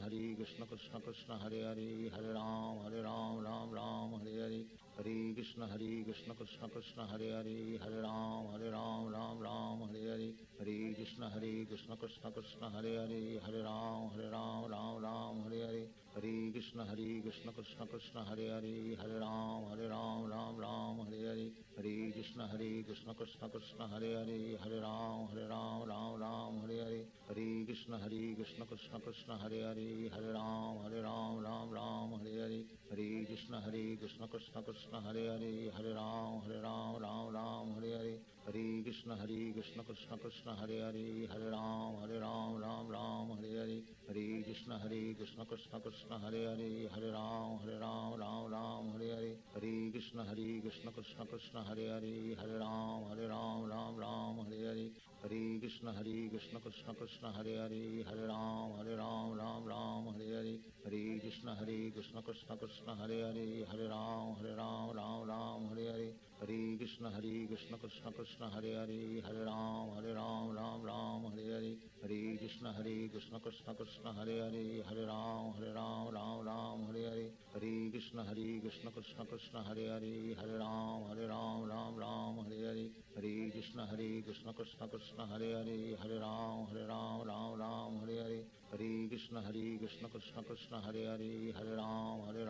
Hare Krishna Krishna Krishna Hare Hare Hare Ram Ram Ram Hare Hare Hare Krishna Krishna Krishna Hare Hare Hare Ram Ram Hare Hare Hare Krishna Krishna Krishna Hare Hare Hare Ram Ram Hare Hare Hare Krishna Krishna Krishna Hare Hare Hare Ram Hare Hare Hare Krishna Krishna Krishna Hare Hare Hare Ram Hare Hare Hare Krishna Krishna Krishna Hare Hare Hare Ram Hare Hare Hare Krishna Krishna Krishna Hare Hare Hare Ram Hare Hare Hare Krishna Krishna Krishna Hare Hare Hare Ram Hare Hare Hare Krishna Krishna Krishna Hare Hare Hare Ram Hare Hare Hare Krishna Krishna Krishna Hare Hare Hare Ram Hare Hare Hare Krishna Krishna Krishna Hare Hare Hare Ram Hare Hare Hare Krishna Krishna Krishna Hare Hare Hare Ram Hare Hare Hare Krishna Krishna Krishna Hare Hare Hare Ram Hare Hare Hare Krishna Krishna Krishna Hare Hare Hare Ram Hare Hare Hare Krishna Krishna Krishna Hare Hare Hare Ram Hare Hare Hare Krishna Krishna Krishna Hare Hare Hare Ram Hare Hare Hare Krishna Krishna Krishna Hare Hare Hare Ram Hare Hare Hare Krishna Krishna Krishna Hare Hare Hare Ram Hare Hare Hare Krishna Krishna Krishna Hare Hare Hare Ram Hare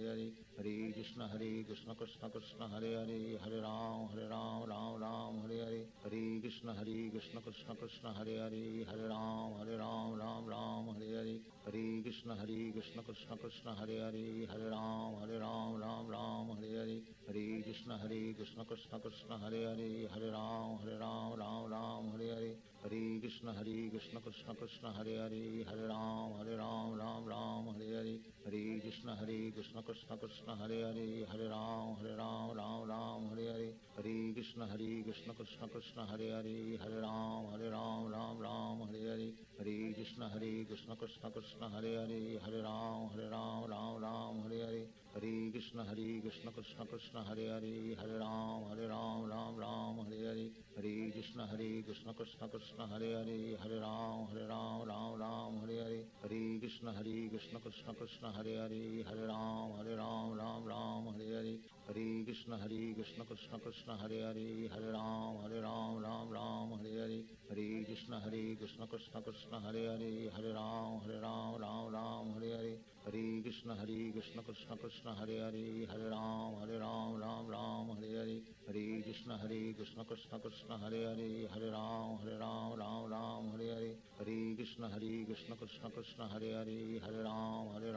Hare Hare Krishna Krishna Krishna Hare Hare Hare Ram Hare Hare Hare Krishna Krishna Krishna Hare Hare Hare Ram Hare Hare Hare Krishna Krishna Krishna Hare Hare Hare Ram Hare Hare Hare Krishna Krishna Krishna Hare Hare Hare Ram Hare Hare Hare Krishna Krishna Krishna Hare Hare Hare Ram Hare Hare Hare Krishna Krishna Krishna Hare Hare Hare Ram Hare Hare Hare Krishna Krishna Krishna Hare Hare Hare Ram Hare Hare Hare Krishna Krishna Krishna Hare Hare Hare Ram Hare Hare Hare Krishna Krishna Krishna Hare Hare Hare Ram Hare Hare Hare Krishna Krishna Krishna Hare Hare Hare Ram Hare Hare Hare Krishna Krishna Krishna Hare Hare Hare Ram Hare Hare Hare Krishna Krishna Krishna Hare Hare Hare Ram Hare Hare Hare Krishna Krishna Krishna Hare Hare Hare Ram Hare Hare Hare Krishna Krishna Krishna Hare Hare Hare Ram Hare Hare Hare Krishna Krishna Krishna Hare Hare Hare Ram Hare Hare Hare Krishna Krishna Krishna Hare Hare Hare Ram Hare Hare Hare Krishna Krishna Krishna Hare Hare Hare Ram Hare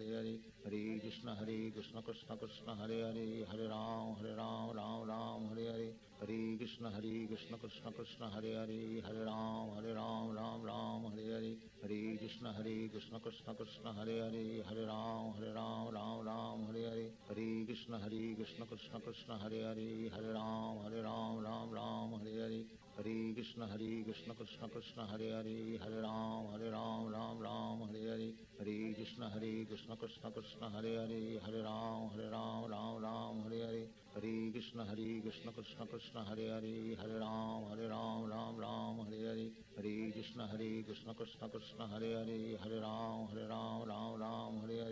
Hare Hare Krishna Krishna Krishna Hare Hare Hare Ram Hare Hare Hare Krishna Krishna Krishna Hare Hare Hare Ram Hare Hare Hare Krishna Krishna Krishna Hare Hare Hare Ram Hare Hare Hare Krishna Krishna Krishna Hare Hare Hare Ram Hare Hare Hare Krishna Krishna Krishna Hare Hare Hare Ram Hare Hare Hare Krishna Krishna Krishna Hare Hare Hare Ram Hare Hare Hare Krishna Krishna Krishna Hare Hare Hare Ram Hare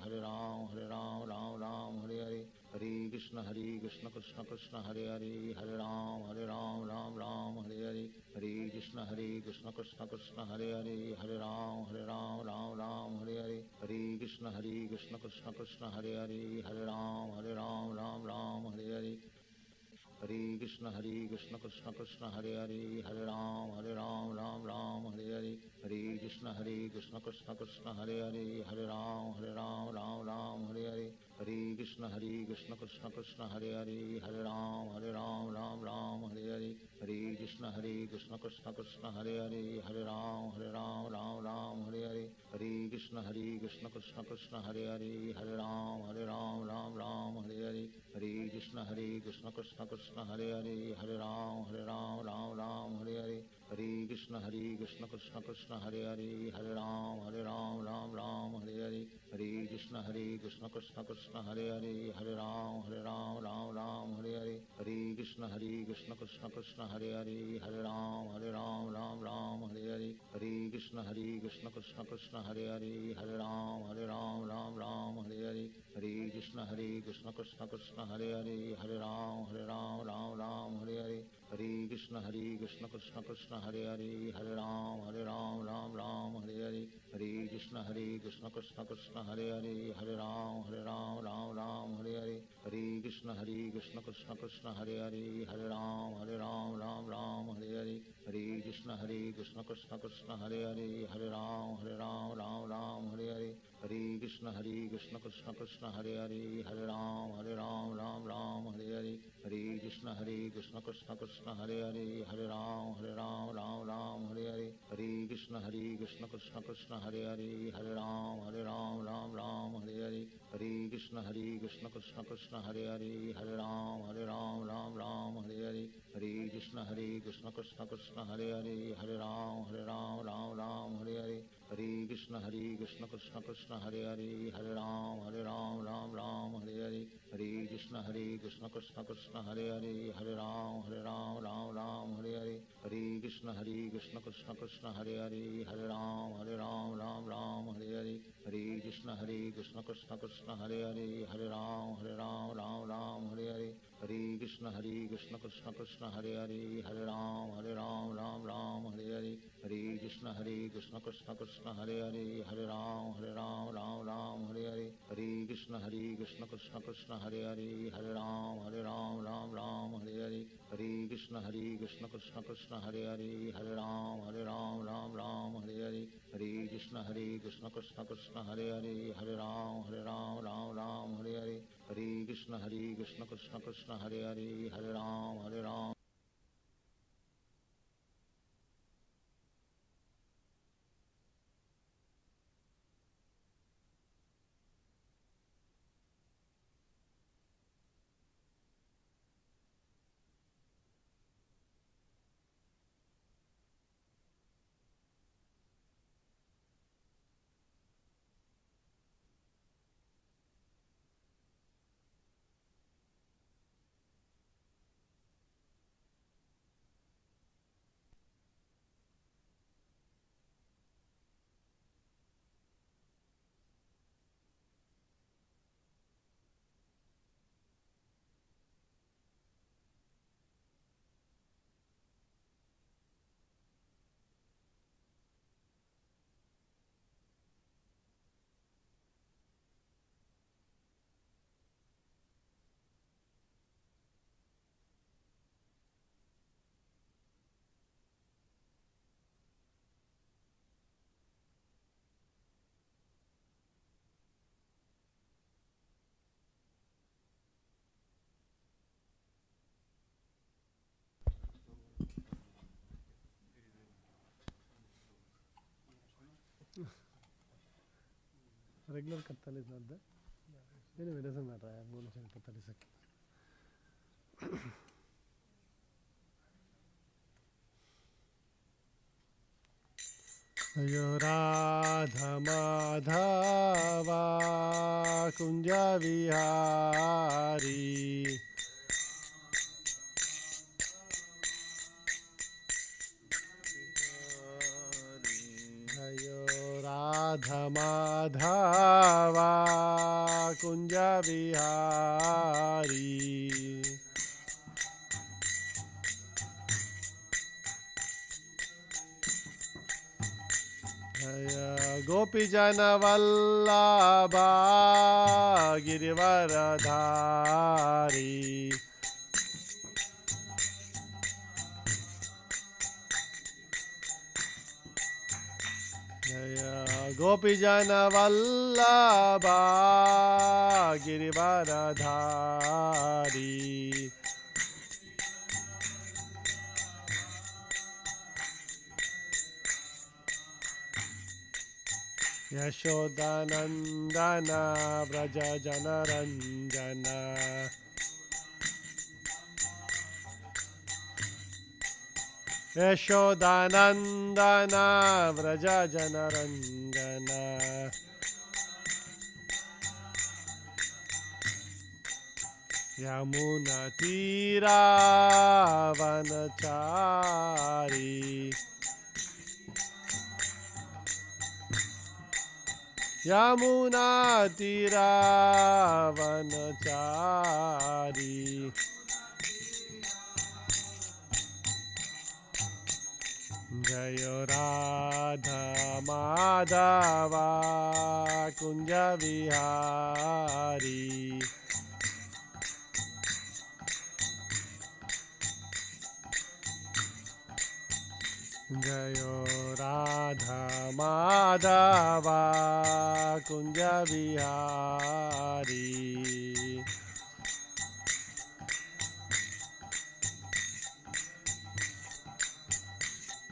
Hare Hare Krishna Krishna Krishna Hare Hare Hare Ram Hare Hare Hare Krishna Krishna Krishna Hare Hare Hare Ram Hare Hare Hare Krishna Krishna Krishna Hare Hare Hare Ram Hare Hare Hare Krishna Krishna Krishna Hare Hare Hare Ram Hare Hare Hare Krishna Krishna Krishna Hare Hare Hare Ram Hare Hare Hare Krishna Krishna Krishna Hare Hare Hare Ram Hare Hare Hare Krishna Krishna Krishna Hare Hare Hare Ram Hare Hare Hare Krishna Krishna Krishna Hare Hare Hare Ram Hare Hare Hare Krishna Krishna Krishna Hare Hare Hare Ram Hare Hare Hare Krishna Krishna Krishna Hare Hare Hare Ram Hare Hare Hare Krishna Krishna Krishna Krishna Hare Hare Hare Ram Ram Ram Hare Hare Hare Krishna Krishna Krishna Hare Hare Hare Ram Ram Hare Hare Hare Krishna Krishna Krishna Hare Hare Hare Ram Ram Hare Hare Hare Krishna Krishna Krishna Hare Hare Hare Ram Ram Hare Hare Hare Krishna Krishna Krishna Hare Hare Hare Ram Hare Hare Hare Krishna Krishna Krishna Hare Hare Hare Ram Hare Hare Hare Krishna Krishna Krishna Hare Hare Hare Ram Hare Hare Hare Krishna Krishna Krishna Hare Hare Hare Ram Hare Hare Hare Krishna Krishna Krishna Hare Hare Hare Ram Hare Hare Hare Krishna Krishna Krishna Hare Hare Hare Ram Hare Hare Hare Krishna Krishna Krishna Hare Hare Hare Ram Hare Hare Hare Krishna Krishna Krishna Hare Hare Hare Ram Hare Hare Hare Krishna Krishna Krishna Hare Hare Hare Ram Hare Hare Hare Krishna Krishna Krishna Hare Hare Hare Ram Hare Hare Hare Krishna Krishna Krishna Hare Hare Hare Ram Hare Hare Hare Krishna Krishna Krishna Hare Hare Hare Ram Hare Hare Hare Krishna Krishna Krishna Hare Hare Hare Ram Hare Hare Hare Krishna Krishna Krishna Hare Hare Hare Ram Hare Hare Hare Krishna Krishna Krishna Hare Hare Hare Ram Hare Hare Hare Krishna Krishna Krishna Hare Hare Hare Ram Hare Hare Hare Krishna Krishna Krishna Hare Hare Hare Ram Hare Hare Hare Krishna Krishna Krishna Hare Hare Hare Ram Hare Hare Hare Krishna Krishna Krishna Hare Hare Hare Ram Regular Kattal is not there. Anyway, it doesn't matter. I am going to send for 30 seconds. Ayo Radha Madhava Kunja Vihari Ayo Radha Madhava Kunja Vihari Gopi Jana Vallabha Girivaradhari Gopi Jana Vallabha Girivaradhari Yashodanandana Vraja Janaranjana Yashodanandana Vraja Janaranjana Yamuna Tira Vanachari. Yamuna Tira Vanachari. Jayo Radha Madhava Kunja Vihari. Jayo Radha Madhava Kunja Vihari.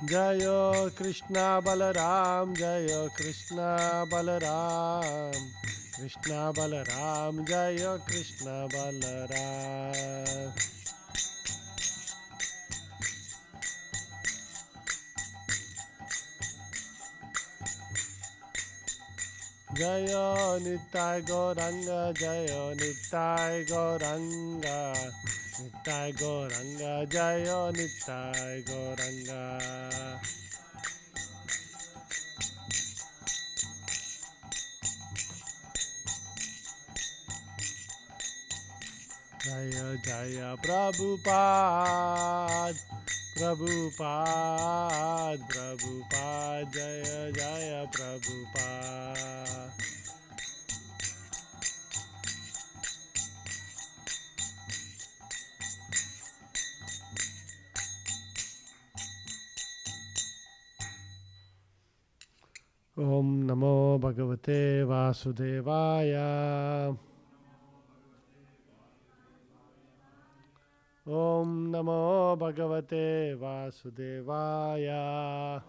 Jayo Krishna Balaram, Jayo Krishna Balaram, Krishna Balaram, Jayo Krishna Balaram. Jayo Nittai Gauranga, Jayo Nittai Gauranga, Nittai Gauranga, Jayo Nittai Gauranga. Jaya Jaya Prabhupada, Prabhupada, Prabhupada, Jaya Jaya Prabhupada. Om Namo Bhagavate Vasudevaya. Om Namo Bhagavate Vasudevaya.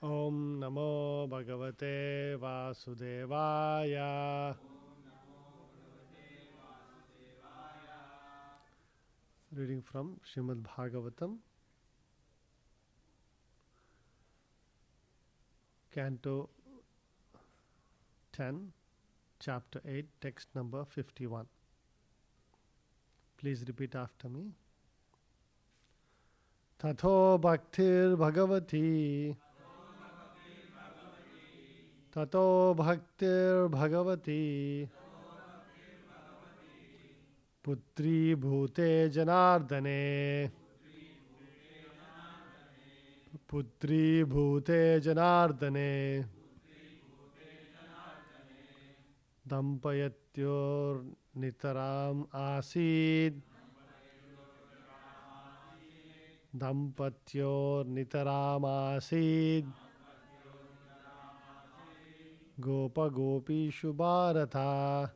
Om Namo Bhagavate Vasudevaya. Reading from Srimad Bhagavatam, Canto 10, Chapter 8, text number 51. Please repeat after me. Tato Bhaktir Bhagavati. Tato Bhaktir Bhagavati. Putri Bhute Janardane. Putri Bhute Janardane. Dampayatyor Nitaram Asid. Dampatyor Nitaram Asid. Gopa Gopi Shubharata.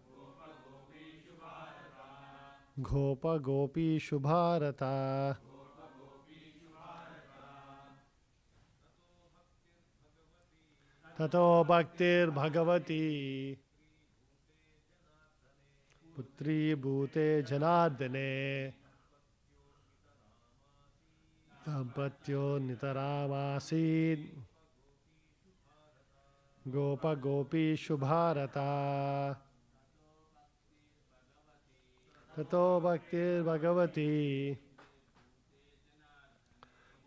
Gopa Gopi Shubharata. Tato Bhaktir Bhagavati. Putri Bhute Janardane. Dampatyo Nitaramasid. Gopa Gopi Shubharata. Tato Bhaktir Bhagavati.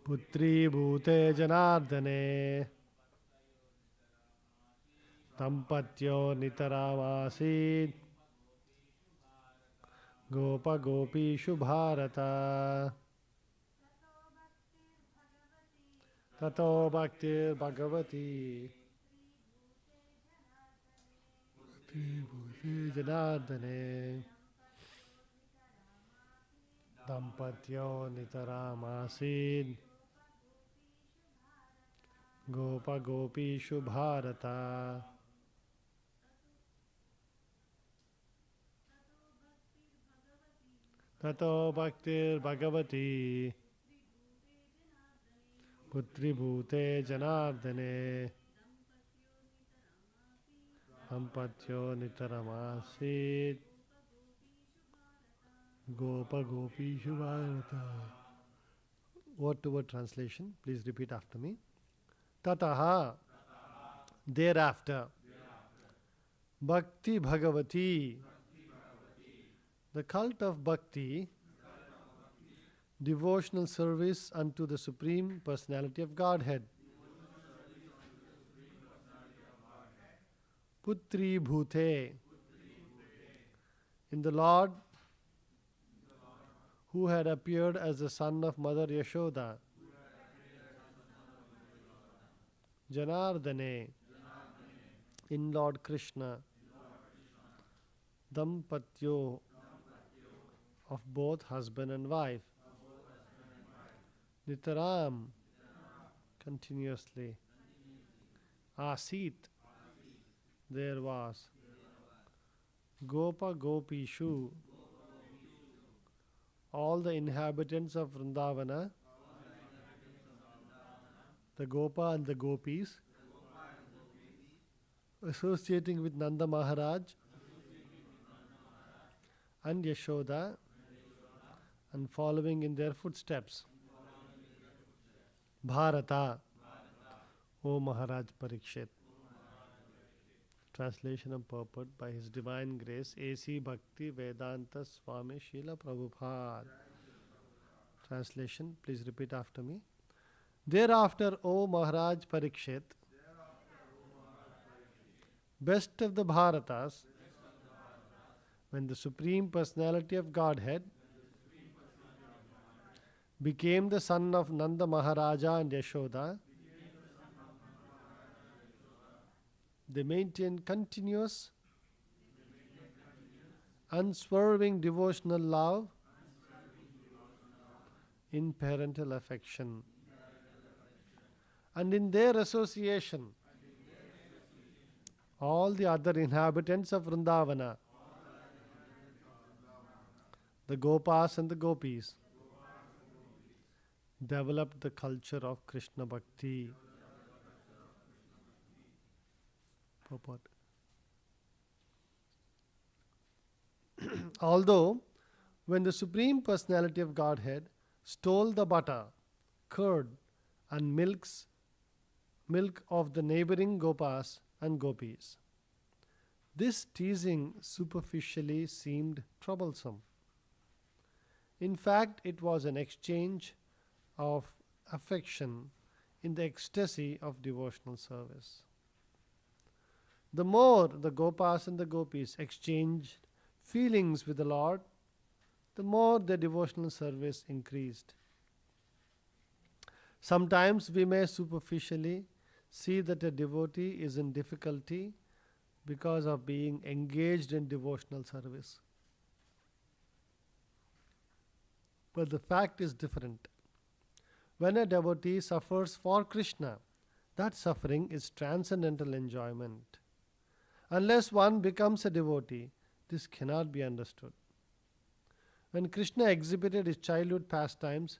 Putri Bhute Janardane. Dampatyo Nitaramasid. Gopa Gopi Shubharata. Tato Bhaktir Bhagavati. Putri Bhute Janardane. Dampatyo Nitaramasid. Gopa Gopi Shubharata. Tato Bhaktir Bhagavati. Putri Bhute Janardane. Dampatyo Nitaramasid. Gopa Gopi Shubharata. Word to word translation. Please repeat after me. Tataha. Thereafter. Bhakti Bhagavati. The cult of Bhakti, devotional service unto the Supreme Personality of Godhead. Putri Bhute. In the Lord who had appeared as the son of Mother Yashoda. Janardane. In Lord Krishna. Dampatyo. Of both husband and wife. Nitaram. Continuously. Asit. There was. Gopa Gopishu. All the inhabitants of Vrindavana, the Gopa and the Gopis, associating with Nanda Maharaj and Yashoda and following in their footsteps. Bharata, O Maharaj Parikshit. Translation and purport by His Divine Grace A.C. Bhakti Vedanta Swami Srila Prabhupada. Translation, please repeat after me. Thereafter, O Maharaj Parikshit, best of the Bharatas, when the Supreme Personality of Godhead became the son of Nanda Maharaja and Yashoda, they maintained continuous, unswerving devotional love in parental affection. And in their association, all the other inhabitants of Vrindavana, the Gopas and the Gopis, developed the culture of Krishna Bhakti. Purport. Although, when the Supreme Personality of Godhead stole the butter, curd, and milk of the neighboring Gopas and Gopis, this teasing superficially seemed troublesome. In fact, it was an exchange of affection in the ecstasy of devotional service. The more the Gopas and the Gopis exchanged feelings with the Lord, the more their devotional service increased. Sometimes we may superficially see that a devotee is in difficulty because of being engaged in devotional service. But the fact is different. When a devotee suffers for Krishna, that suffering is transcendental enjoyment. Unless one becomes a devotee, this cannot be understood. When Krishna exhibited his childhood pastimes,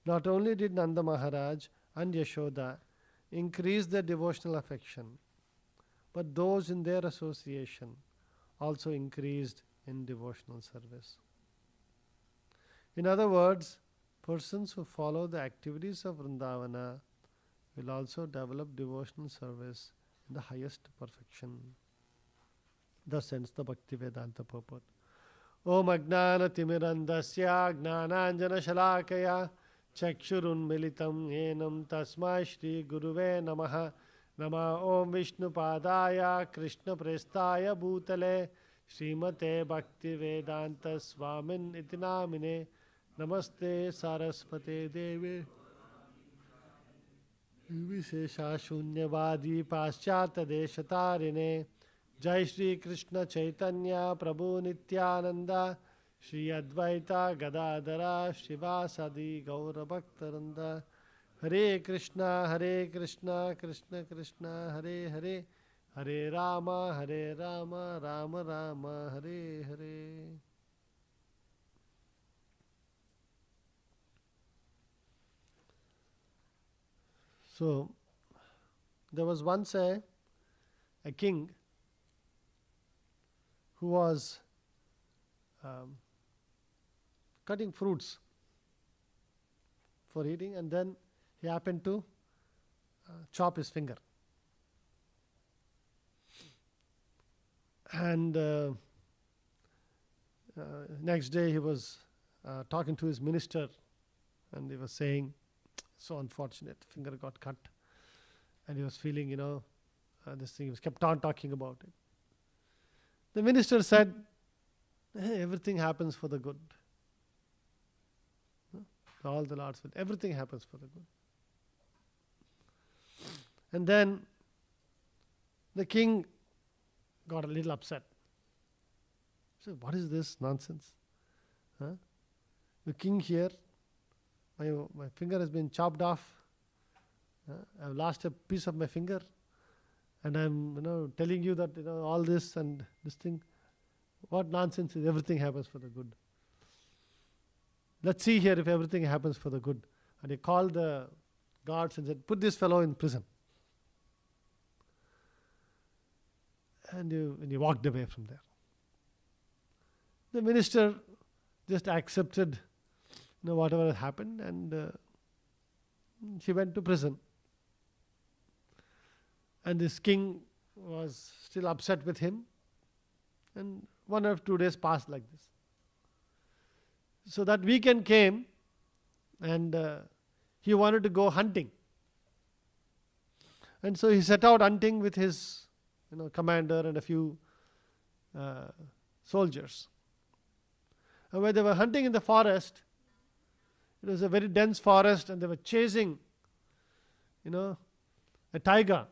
not only did Nanda Maharaj and Yashoda increase their devotional affection, but those in their association also increased in devotional service. In other words, persons who follow the activities of Vrindavana will also develop devotional service in the highest perfection. Thus ends the Bhakti Vedanta purport. Om Ajnana Timirandasya Gnananjana Shalakaya Chakshurunmilitam Yenam Tasmai Shri Guruve Namaha Nama Om Vishnu Padaya Krishna Prestaya Bhutale Srimate Bhakti Vedanta Swamin Itinamine Namaste Saraswate Deve Vishesha Shunyavadi Paschata Deshatarine Jai Shri Krishna Chaitanya Prabhu Nityananda Shri Advaita Gadadara Shivasadi Gaura Bhaktaranda Hare Krishna Krishna Krishna Hare Hare Hare Rama Rama Rama Hare Hare. So, there was once a king who was cutting fruits for eating, and then he happened to chop his finger. And next day he was talking to his minister, and he was saying, so unfortunate, finger got cut. And he was feeling, this thing, he was kept on talking about it. The minister said, everything happens for the good. All the Lord's will, everything happens for the good. And then the king got a little upset. He said, what is this nonsense? The king here, my finger has been chopped off. I've lost a piece of my finger. And I'm telling you that all this and this thing. What nonsense is everything happens for the good. Let's see here if everything happens for the good. And he called the guards and said, put this fellow in prison. And he walked away from there. The minister just accepted whatever had happened, and she went to prison. And this king was still upset with him, and 1 or 2 days passed like this. So that weekend came, and he wanted to go hunting. And so he set out hunting with his commander and a few soldiers. And when they were hunting in the forest, it was a very dense forest, and they were chasing a tiger.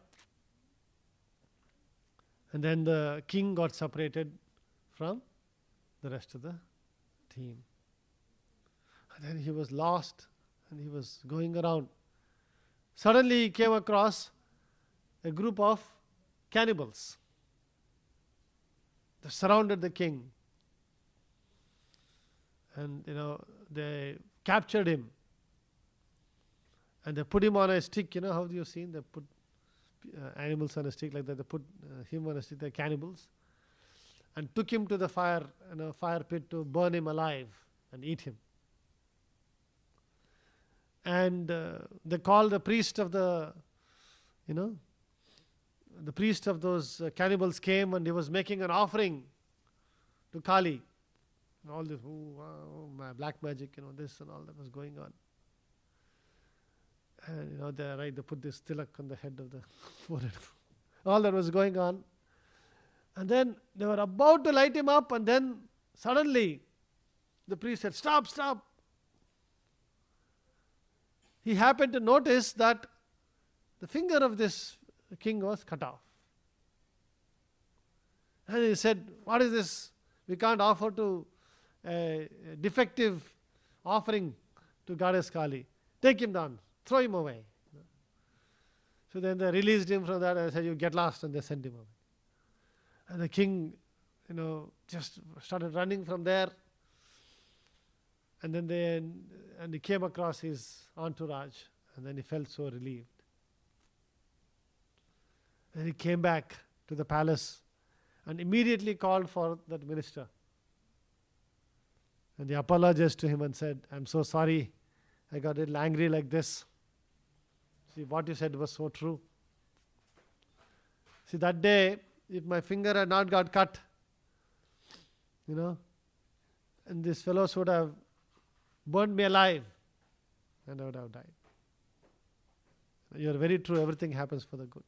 And then the king got separated from the rest of the team. And then he was lost, and he was going around. Suddenly he came across a group of cannibals. They surrounded the king. And they captured him. And they put him on a stick. How have you seen? They put animals on a stick like that. They put him on a stick. They're cannibals. And took him to the fire pit to burn him alive and eat him. And they called the priest of the priest of those cannibals came, and he was making an offering to Kali. And all this, my black magic, this and all that was going on. And they put this tilak on the head of the forehead. All that was going on. And then they were about to light him up, and then suddenly the priest said, stop, stop. He happened to notice that the finger of this king was cut off. And he said, what is this? We can't offer to a defective offering to Goddess Kali. Take him down. Throw him away. So then they released him from that and said, you get lost, and they sent him away. And the king, just started running from there. And then he came across his entourage, and then he felt so relieved. And he came back to the palace and immediately called for that minister. And he apologized to him and said, I'm so sorry, I got a little angry like this. See, what you said was so true. See, that day, if my finger had not got cut, and this fellow would have burned me alive, and I would have died. You're very true, everything happens for the good.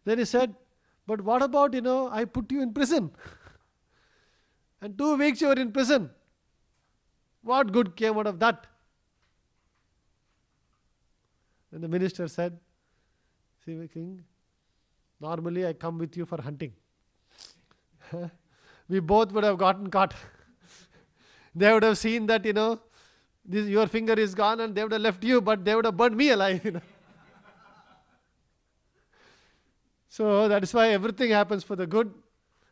Then he said, but what about, I put you in prison. And 2 weeks you were in prison. What good came out of that? And the minister said, see, king, normally I come with you for hunting. We both would have gotten caught. They would have seen that, your finger is gone, and they would have left you, but they would have burned me alive. So that is why everything happens for the good.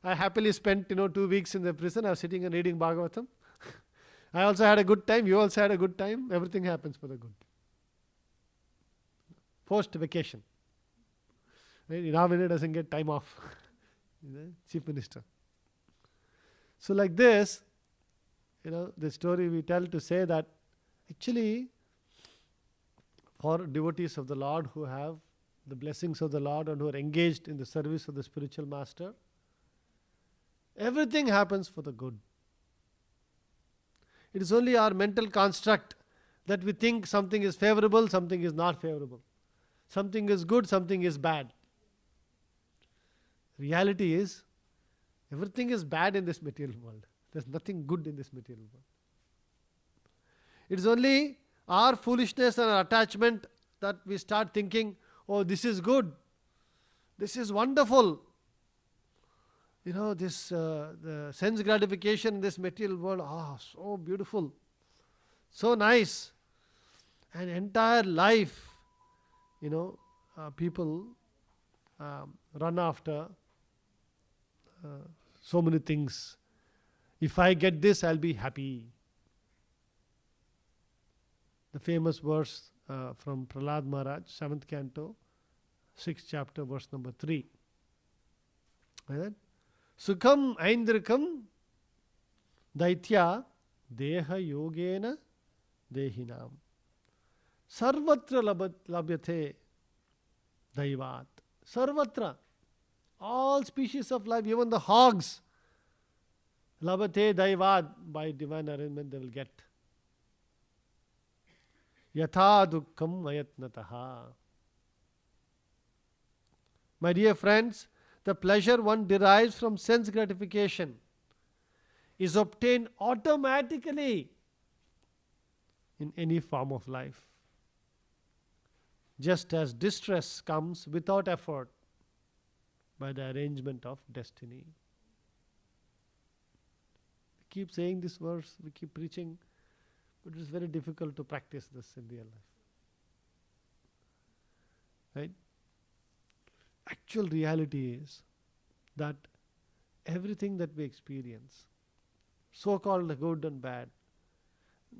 I happily spent 2 weeks in the prison. I was sitting and reading Bhagavatam. I also had a good time. You also had a good time. Everything happens for the good. Post vacation. Ravana doesn't get time off. Chief Minister. So like this, the story we tell to say that actually for devotees of the Lord who have the blessings of the Lord and who are engaged in the service of the spiritual master, everything happens for the good. It is only our mental construct that we think something is favorable, something is not favorable. Something is good, something is bad. Reality is, everything is bad in this material world. There's nothing good in this material world. It is only our foolishness and our attachment that we start thinking, oh, this is good, this is wonderful. This the sense gratification in this material world, so beautiful, so nice. An entire life, people run after so many things. If I get this, I'll be happy. The famous verse from Prahlad Maharaj, 7th canto, 6th chapter, verse number 3. Right? Sukham aindrikam daitya deha yogena dehinam sarvatra labhyate daivat. Sarvatra, all species of life, even the hogs, labhyate daivat, by divine arrangement they will get. Yatha dukkham ayatnataha. My dear friends, the pleasure one derives from sense gratification is obtained automatically in any form of life, just as distress comes without effort by the arrangement of destiny. We keep saying this verse, we keep preaching, but it is very difficult to practice this in real life. Right? Actual reality is that everything that we experience, so-called good and bad,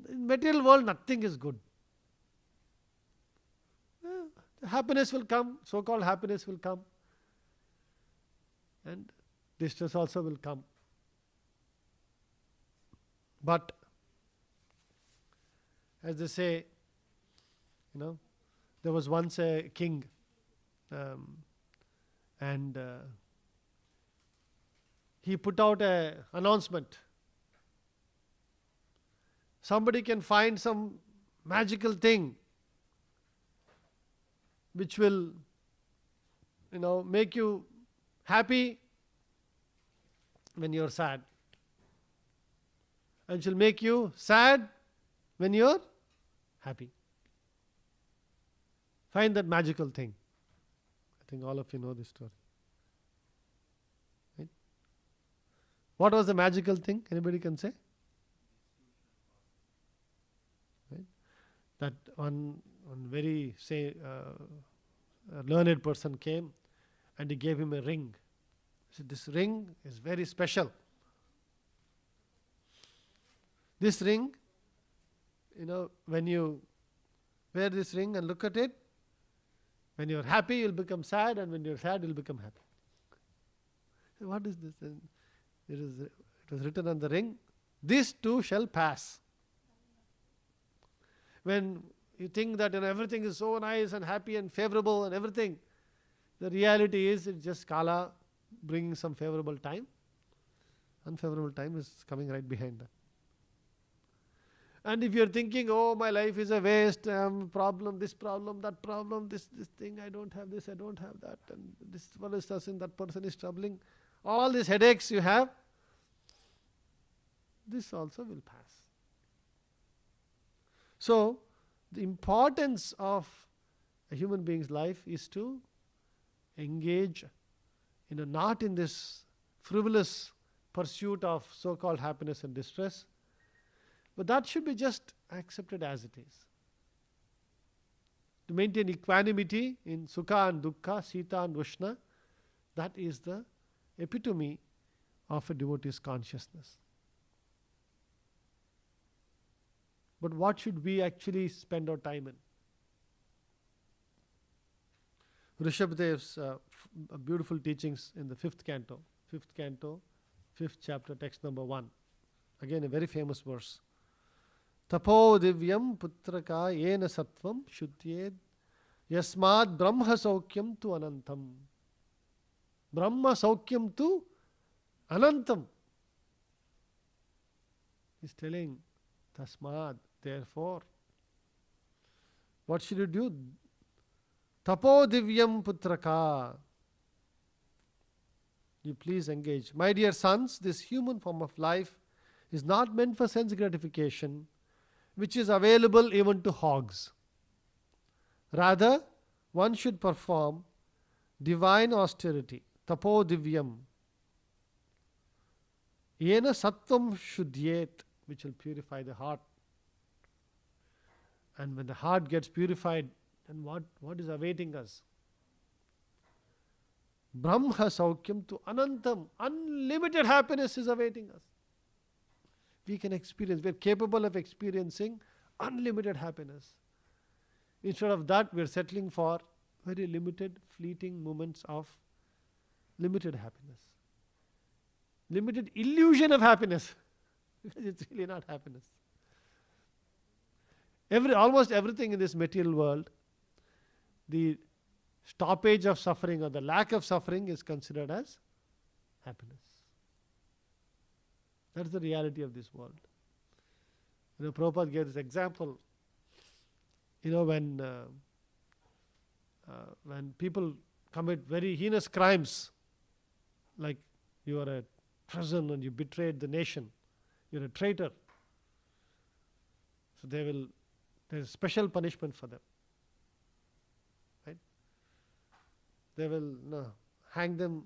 in material world nothing is good. Happiness will come, so-called happiness will come, and distress also will come. But as they say, there was once a king, and he put out an announcement. Somebody can find some magical thing which will, make you happy when you're sad, and shall make you sad when you're happy. Find that magical thing. I think all of you know this story. Right? What was the magical thing? Anybody can say? Right? That one very learned person came and he gave him a ring. He said, this ring is very special. This ring, when you wear this ring and look at it, when you're happy, you'll become sad, and when you're sad, you'll become happy. So what is this? It was written on the ring, this too shall pass. When you think that everything is so nice and happy and favorable and everything, the reality is it's just Kala bringing some favorable time. Unfavorable time is coming right behind that. And if you're thinking, oh, my life is a waste, problem, this thing, I don't have this, I don't have that, and this person, that person is troubling, all these headaches you have, this also will pass. So, the importance of a human being's life is to engage, not in this frivolous pursuit of so-called happiness and distress, but that should be just accepted as it is. To maintain equanimity in Sukha and Dukkha, Sita and Ushna, that is the epitome of a devotee's consciousness. But what should we actually spend our time in? Rishabhadev's beautiful teachings in the 5th canto, 5th chapter, text number 1. Again, a very famous verse. Tapo divyam putraka yena sattvam shutyed Yasmad Brahma Saukyam tu Anantam. Brahma Saukyam tu Anantam. He's telling, Tasmad, therefore, what should you do? Tapo Divyam Putraka. You please engage. My dear sons, this human form of life is not meant for sense gratification, which is available even to hogs. Rather, one should perform divine austerity. Tapo Divyam. Yena Sattvam Shuddhyet, which will purify the heart. And when the heart gets purified, then what is awaiting us? Brahma Saukyam tu Anantam. Unlimited happiness is awaiting us. We can experience, we are capable of experiencing unlimited happiness. Instead of that, we are settling for very limited, fleeting moments of limited happiness. Limited illusion of happiness. It's really not happiness. Almost everything in this material world, the stoppage of suffering or the lack of suffering is considered as happiness. That's the reality of this world. Prabhupada gave this example. When people commit very heinous crimes, like you are a prison and you betrayed the nation, you're a traitor. So there's special punishment for them. Right? They will hang them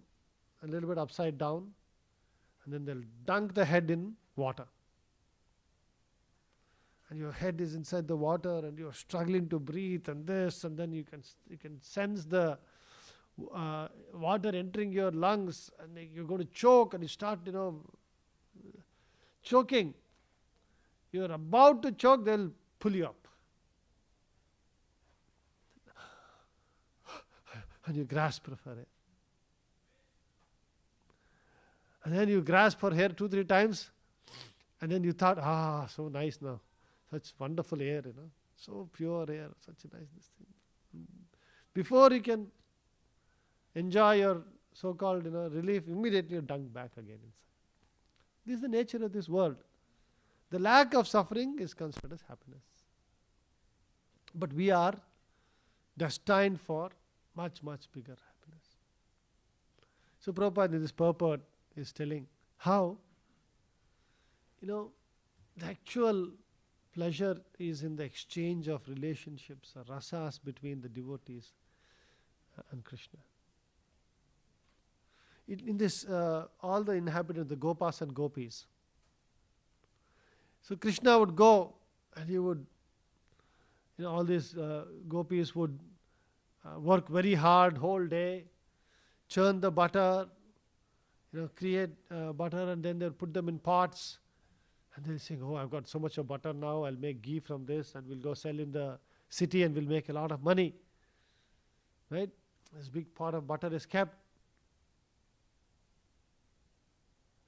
a little bit upside down, and then they'll dunk the head in water. And your head is inside the water and you're struggling to breathe and this, and then you can sense the water entering your lungs, and you're going to choke, and you start choking. You're about to choke, they'll pull you up. And you grasp for air. And then you grasp for air 2-3 times, and then you thought, so nice now. Such wonderful air, so pure air, such a nice thing. Before you can enjoy your so-called relief, immediately you're dunked back again inside. This is the nature of this world. The lack of suffering is considered as happiness. But we are destined for much, much bigger happiness. So Prabhupada in this purport is telling how, the actual pleasure is in the exchange of relationships, or rasas between the devotees and Krishna. In this, all the inhabitants, the Gopas and Gopis. So Krishna would go and he would, all these Gopis would work very hard whole day, churn the butter, create butter, and then they'll put them in pots. And they'll say, I've got so much of butter now, I'll make ghee from this and we'll go sell in the city and we'll make a lot of money. Right? This big pot of butter is kept.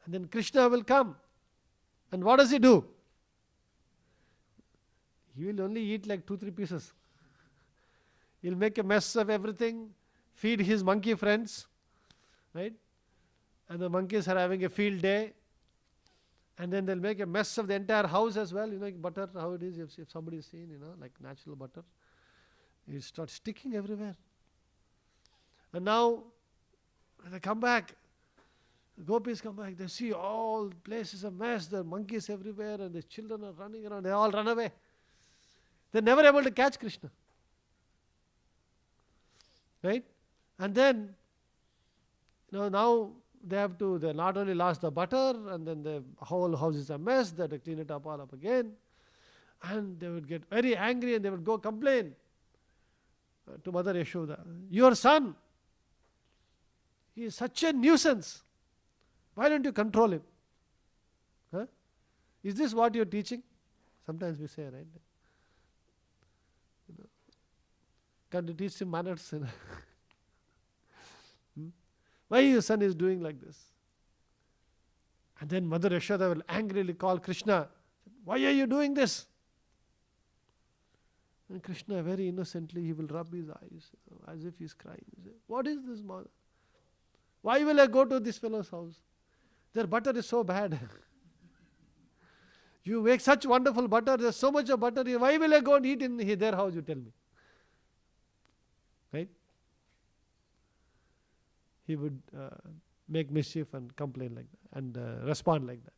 And then Krishna will come. And what does he do? He will only eat like 2-3 pieces. He'll make a mess of everything, feed his monkey friends. Right? And the monkeys are having a field day. And then they'll make a mess of the entire house as well. Butter, how it is, if somebody's seen, like natural butter. It starts sticking everywhere. And now, when they come back, the gopis come back, they see all places a mess, there are monkeys everywhere, and the children are running around, they all run away. They're never able to catch Krishna. Right? And then, now they not only lost the butter, and then the whole house is a mess, they have to clean it up all up again. And they would get very angry and they would go complain to Mother Yashoda. Your son, he is such a nuisance. Why don't you control him? Huh? Is this what you're teaching? Sometimes we say, right? Can't you teach him manners? Why your son is doing like this? And then Mother Yashoda will angrily call Krishna. Why are you doing this? And Krishna very innocently, he will rub his eyes as if he's crying. He say, what is this, mother? Why will I go to this fellow's house? Their butter is so bad. You make such wonderful butter, there's so much of butter here. Why will I go and eat in their house, you tell me? Right? He would make mischief and complain like that and respond like that.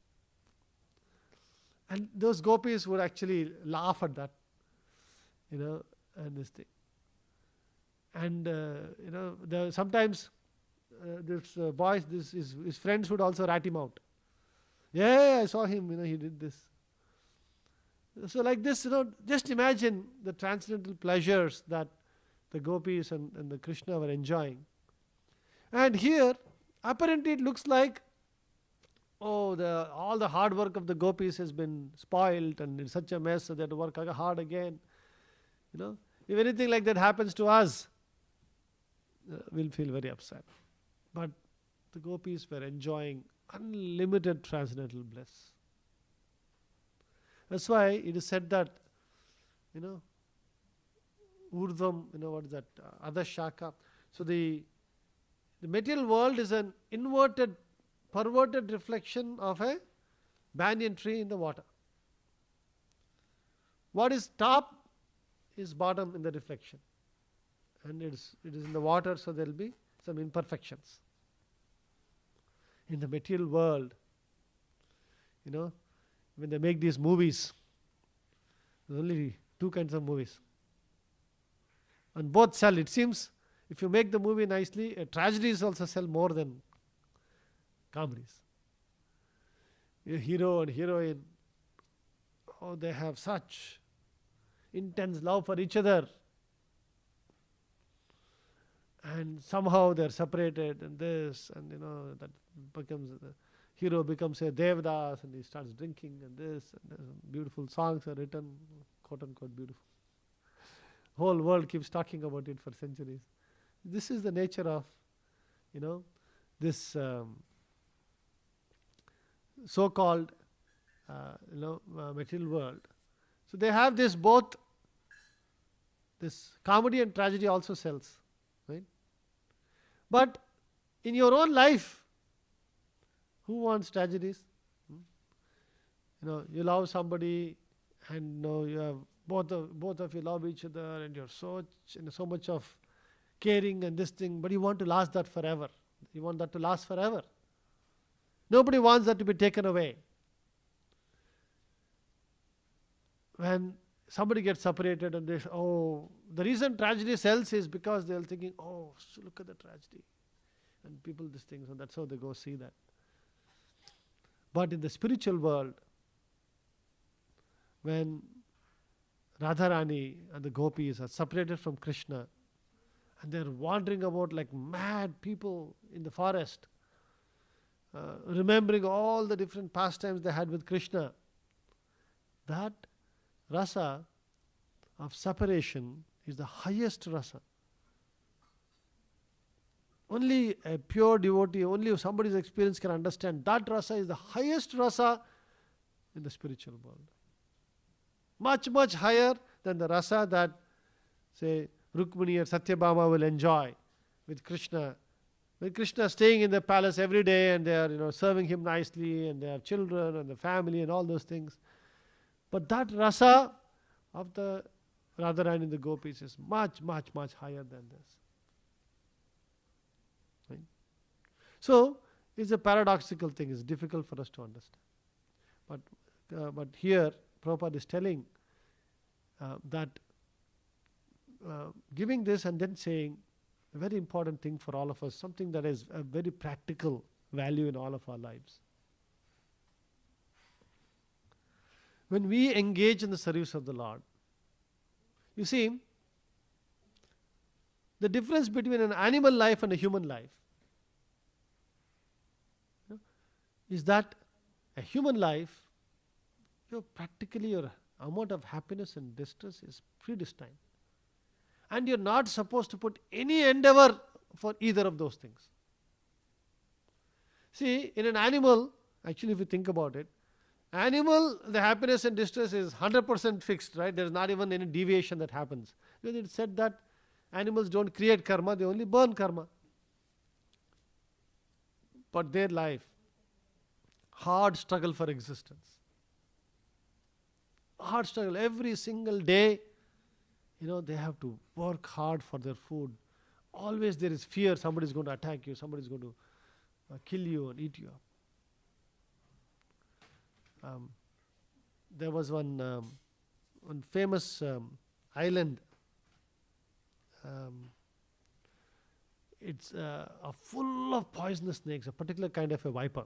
And those gopis would actually laugh at that, and this thing. And, sometimes this boys, his friends would also rat him out. Yeah, I saw him, he did this. So like this, just imagine the transcendental pleasures that the gopis and the Krishna were enjoying. And here, apparently it looks like, all the hard work of the gopis has been spoiled and it's such a mess that they have to work hard again. If anything like that happens to us, we'll feel very upset. But the gopis were enjoying unlimited transcendental bliss. That's why it is said that, Urdhvam, what is that? Adashaka. So the material world is an inverted, perverted reflection of a banyan tree in the water. What is top is bottom in the reflection. And it is in the water, so there will be some imperfections. In the material world, when they make these movies, there's only two kinds of movies. And both sell. It seems if you make the movie nicely, tragedies also sell more than comedies. A hero and heroine, they have such intense love for each other. And somehow they're separated and this, and that becomes, the hero becomes a Devdas and he starts drinking and this, and beautiful songs are written, quote unquote beautiful. Whole world keeps talking about it for centuries. This is the nature of, this so-called, material world. So they have this both, this comedy and tragedy also sells, right? But in your own life, who wants tragedies? You love somebody and you have both of you love each other and you're so much of caring and this thing, but you want to last that forever. You want that to last forever. Nobody wants that to be taken away. When somebody gets separated and they say, the reason tragedy sells is because they're thinking, look at the tragedy. And people, this thing, so that's how they go see that. But in the spiritual world, when Radharani and the gopis are separated from Krishna and they're wandering about like mad people in the forest, remembering all the different pastimes they had with Krishna, that rasa of separation is the highest rasa. Only a pure devotee, only somebody's experience can understand that rasa is the highest rasa in the spiritual world. Much, much higher than the rasa that, say, Rukmini or Satyabhama will enjoy with Krishna. With Krishna staying in the palace every day and they are, serving him nicely and they have children and the family and all those things. But that rasa of the Radharani and the gopis is much, much, much higher than this. Right? So, it's a paradoxical thing. It's difficult for us to understand. But here, Prabhupada is telling that giving this and then saying a very important thing for all of us, something that is a very practical value in all of our lives. When we engage in the service of the Lord, you see, the difference between an animal life and a human life is that a human life, practically your amount of happiness and distress is predestined. And you're not supposed to put any endeavor for either of those things. See, in an animal, actually if you think about it, Animal, the happiness and distress is 100% fixed, right? There is not even any deviation that happens. Because it said that animals don't create karma, they only burn karma. But their life, hard struggle for existence. Hard struggle every single day. They have to work hard for their food. Always there is fear, somebody is going to attack you, somebody is going to kill you and eat you up. There was one famous island. It's full of poisonous snakes, a particular kind of a viper.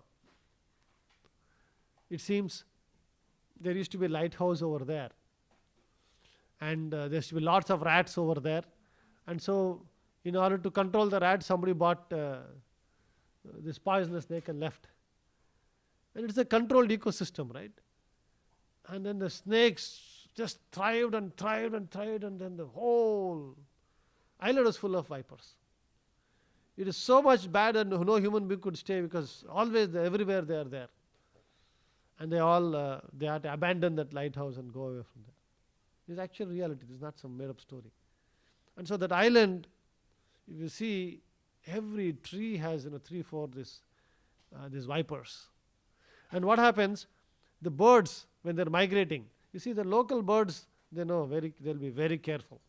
It seems there used to be a lighthouse over there, and there used to be lots of rats over there. And so, in order to control the rats, somebody bought this poisonous snake and left. And it's a controlled ecosystem, right? And then the snakes just thrived and thrived and thrived, and then the whole island was full of vipers. It is so much bad that no human being could stay, because always everywhere they are there. And they had to abandon that lighthouse and go away from there. It's actual reality. This is not some made up story. And so that island, if you see, every tree has 3-4 these vipers. And what happens? The birds, when they're migrating, you see the local birds, they'll be very careful.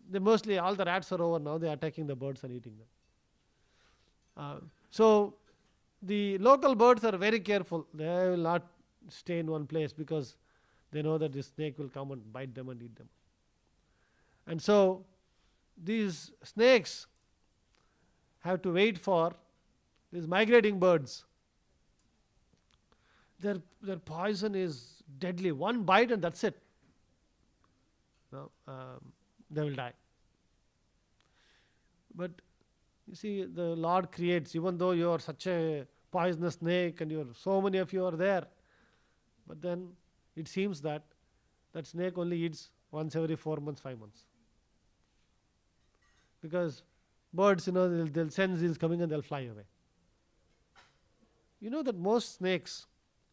They mostly, all the rats are over now, they're attacking the birds and eating them. So the local birds are very careful. They will not stay in one place, because they know that this snake will come and bite them and eat them. And so these snakes have to wait for these migrating birds. Their poison is deadly. One bite and that's it. They will die. But you see, the Lord creates, even though you are such a poisonous snake and so many of you are there, but then it seems that snake only eats once every 4 months, 5 months. Because birds, they'll sense he's coming and they'll fly away. You know that most snakes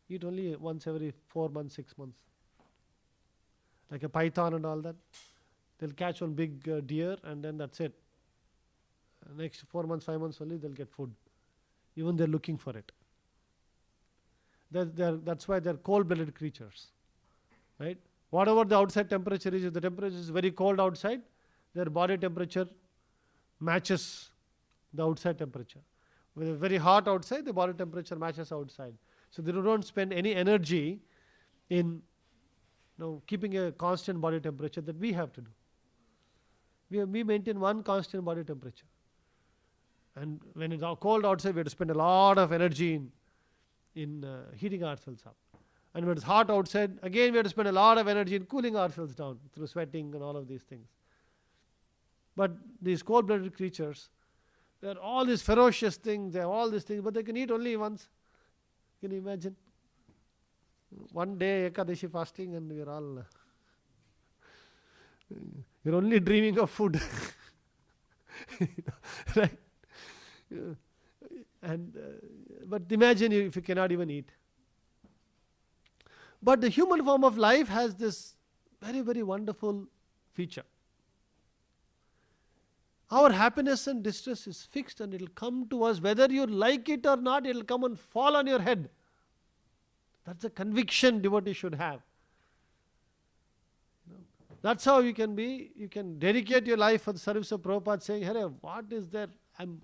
eat only once every 4 months, 6 months. Like a python and all that. They'll catch one big deer and then that's it. Next 4 months, 5 months only, they'll get food. Even they're looking for it. That's why they're cold-blooded creatures. Right? Whatever the outside temperature is, if the temperature is very cold outside, their body temperature matches the outside temperature. When it's very hot outside, the body temperature matches outside. So they don't spend any energy in keeping a constant body temperature that we have to do. We maintain one constant body temperature. And when it's cold outside, we have to spend a lot of energy in heating ourselves up. And when it's hot outside, again we have to spend a lot of energy in cooling ourselves down through sweating and all of these things. But these cold-blooded creatures, they're all these ferocious things, they have all these things, but they can eat only once. Can you imagine? One day Ekadashi fasting and we're all you're only dreaming of food. Right? But imagine if you cannot even eat. But the human form of life has this very, very wonderful feature. Our happiness and distress is fixed and it will come to us whether you like it or not. It will come and fall on your head. That's a conviction devotee should have. That's how you can dedicate your life for the service of Prabhupada, saying, "Hey, what is there? I'm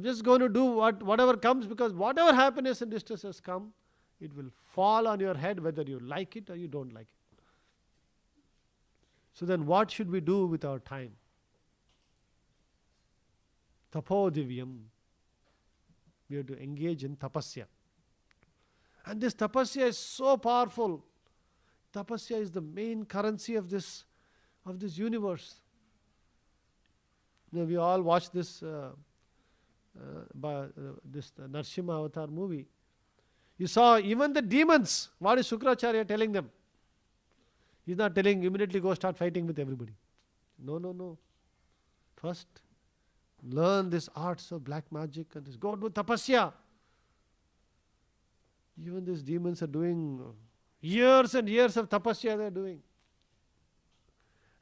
just going to do whatever comes, because whatever happiness and distress has come, it will fall on your head whether you like it or you don't like it." So then what should we do with our time? Tapodivyam. We have to engage in tapasya. And this tapasya is so powerful. Tapasya is the main currency of this universe. We all watch this Narsimha Avatar movie. You saw even the demons. What is Shukracharya telling them? He's not telling immediately go start fighting with everybody. No. First, learn this arts of black magic and go do tapasya. Even these demons are doing years and years of tapasya they are doing.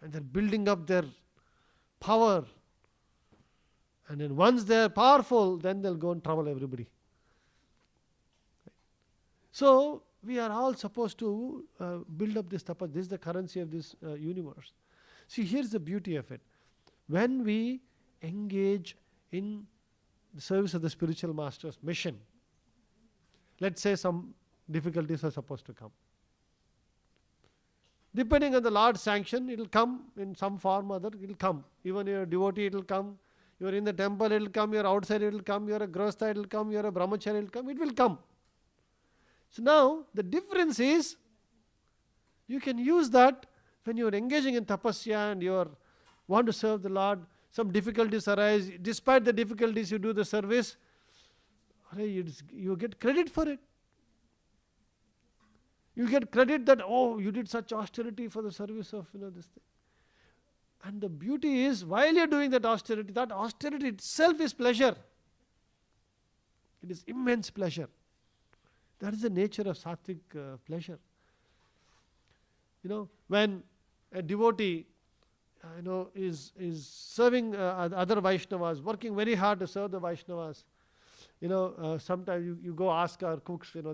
And they're building up their power. And then once they're powerful, then they'll go and trouble everybody. So, we are all supposed to build up this tapasya. This is the currency of this universe. See, here's the beauty of it. When we engage in the service of the spiritual master's mission, let's say some difficulties are supposed to come. Depending on the Lord's sanction, it will come in some form or other, it will come. Even you're a devotee, it will come. You're in the temple, it will come. You're outside, it will come. You're a grostha, it will come. You're a brahmachari, it will come. It will come. So now, the difference is, you can use that when you're engaging in tapasya and you want to serve the Lord. Some difficulties arise. Despite the difficulties, you do the service. You get credit for it. You get credit that, oh, you did such austerity for the service of this thing. And the beauty is, while you're doing that austerity itself is pleasure. It is immense pleasure. That is the nature of sattvic pleasure. When a devotee is serving other Vaishnavas, working very hard to serve the Vaishnavas, sometimes you go ask our cooks, they're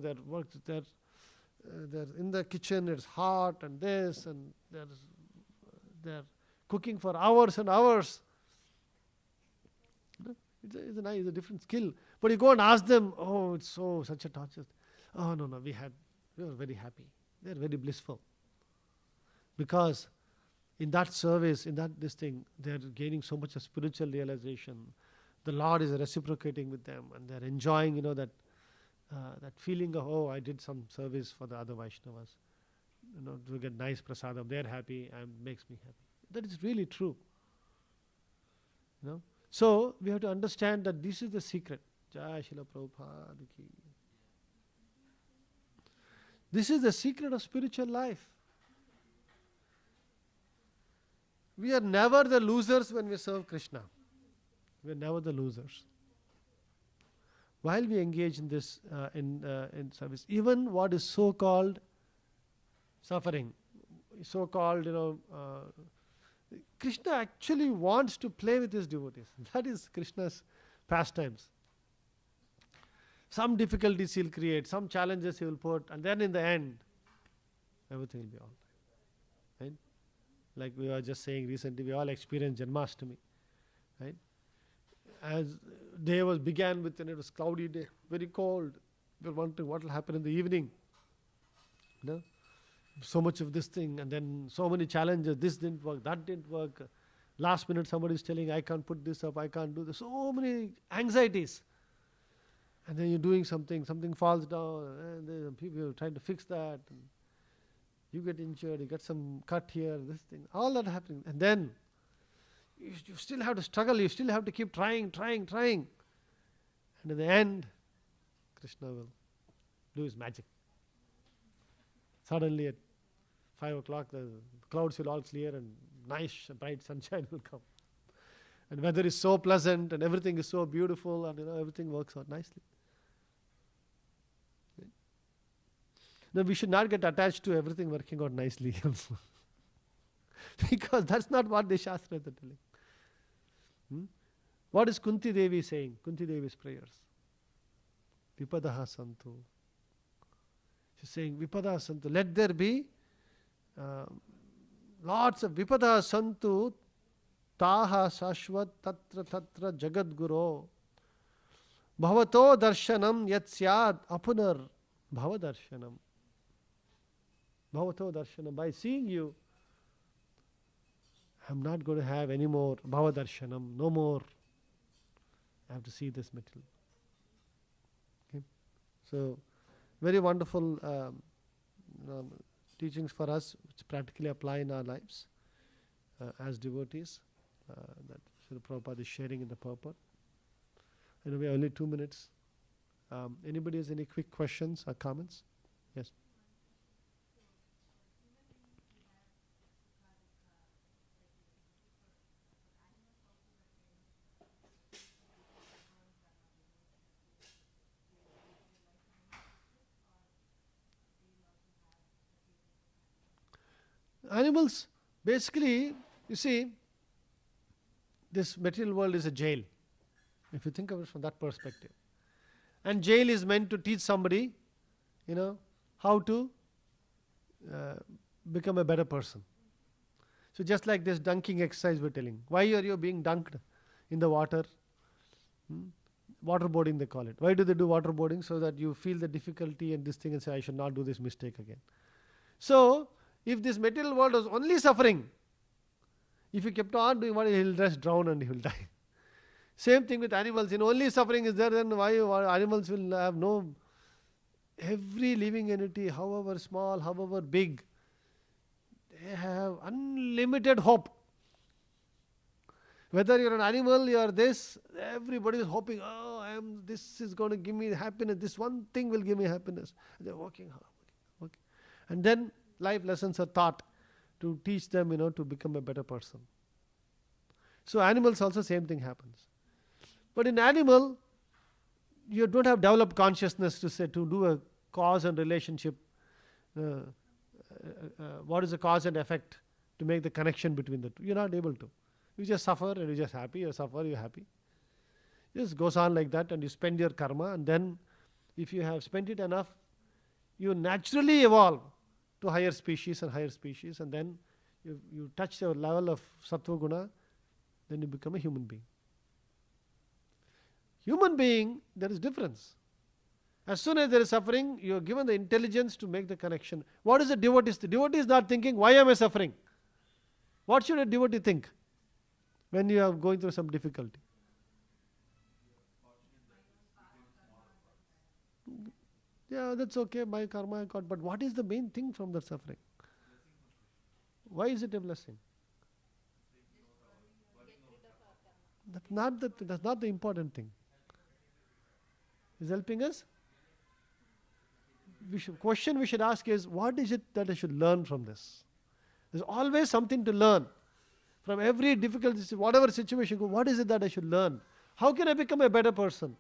in the kitchen, it's hot and this, and they're cooking for hours and hours. It's a different skill. But you go and ask them, oh, it's such a torture. Oh, no, we were very happy. They're very blissful. Because in that service, this thing, they're gaining so much of spiritual realization. The Lord is reciprocating with them, and they're enjoying, that feeling of, oh, I did some service for the other Vaishnavas. To get nice prasadam, they're happy, and makes me happy. That is really true. So we have to understand that this is the secret. Jai Srila Prabhupada ki. This is the secret of spiritual life. We are never the losers when we serve Krishna. We are never the losers. While we engage in this in service, even what is so-called suffering, so-called Krishna actually wants to play with his devotees. That is Krishna's pastimes. Some difficulties he'll create, some challenges he will put, and then in the end, everything will be all right. Right? Like we were just saying recently, we all experienced Janmashtami. Right? As day began with, it was cloudy day, very cold. We were wondering what will happen in the evening. So much of this thing, and then so many challenges. This didn't work, that didn't work. Last minute somebody is telling, I can't put this up, I can't do this. So many anxieties. And then you're doing something falls down, and then people are trying to fix that. And you get injured, you get some cut here, this thing, all that happening. And then you still have to struggle, you still have to keep trying. And in the end, Krishna will do his magic. Suddenly at 5 o'clock, the clouds will all clear and nice, bright sunshine will come. And weather is so pleasant and everything is so beautiful, and everything works out nicely. Now we should not get attached to everything working out nicely also. Because that's not what the Shastras are telling. What is Kunti Devi saying? Kunti Devi's prayers. Vipadaha Santu. She's saying, Vipadaha Santu. Let there be lots of Vipadaha Santu. Taha Shashvat Tatra Jagad Guru. Bhavato Darshanam Yat Syad Apunar Bhavadarshanam. Bhavato Darshanam. By seeing you, I'm not going to have any more Bhavadarshanam, no more. I have to see this material. Okay? So, very wonderful teachings for us, which practically apply in our lives as devotees. That Srila Prabhupada is sharing in the purport. We have only 2 minutes. Anybody has any quick questions or comments? Yes. Animals, basically, you see, this material world is a jail, if you think of it from that perspective. And jail is meant to teach somebody, how to become a better person. So just like this dunking exercise we're telling. Why are you being dunked in the water? Waterboarding they call it. Why do they do waterboarding? So that you feel the difficulty and this thing and say, I should not do this mistake again. So, if this material world was only suffering, if you kept on doing what, he'll just drown and he will die. Same thing with animals. Only suffering is there, then why animals will have no... Every living entity, however small, however big, they have unlimited hope. Whether you're an animal, you are this, everybody is hoping, this is going to give me happiness, this one thing will give me happiness. They're working hard. Okay. And then life lessons are taught to teach them, to become a better person. So animals also same thing happens. But in animal, you don't have developed consciousness to do a cause and relationship. What is the cause and effect to make the connection between the two? You're not able to. You just suffer and you're just happy. You suffer, you're happy. It just goes on like that, and you spend your karma, and then if you have spent it enough, you naturally evolve to higher species, and then you touch the level of sattva guna, then you become a human being. Human being, there is difference. As soon as there is suffering, you are given the intelligence to make the connection. What is the devotee? The devotee is not thinking, why am I suffering? What should a devotee think when you are going through some difficulty? Yeah, that's okay, my karma I got. But what is the main thing from that suffering? Why is it a blessing? That's not the important thing. Is helping us? Question we should ask is, what is it that I should learn from this? There's always something to learn. From every difficult, whatever situation, what is it that I should learn? How can I become a better person?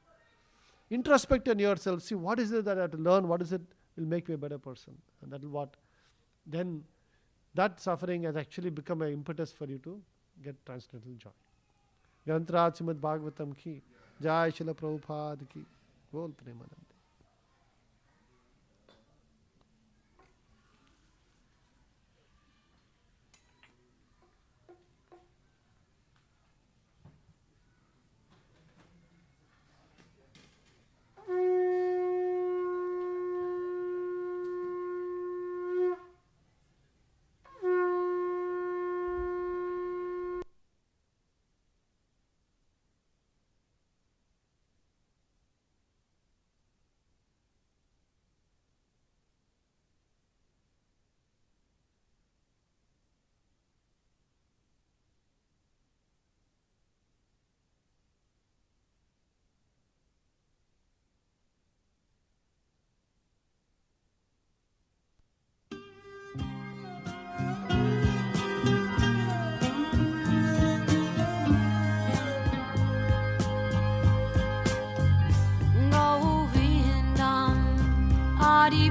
Introspect on yourself. See, what is it that I have to learn? What is it will make me a better person? And that will what? Then that suffering has actually become an impetus for you to get transcendental joy. Granthraj Srimad Bhagavatam ki, Jai Srila Prabhupada ki, Bol Premanand. Govinda Hari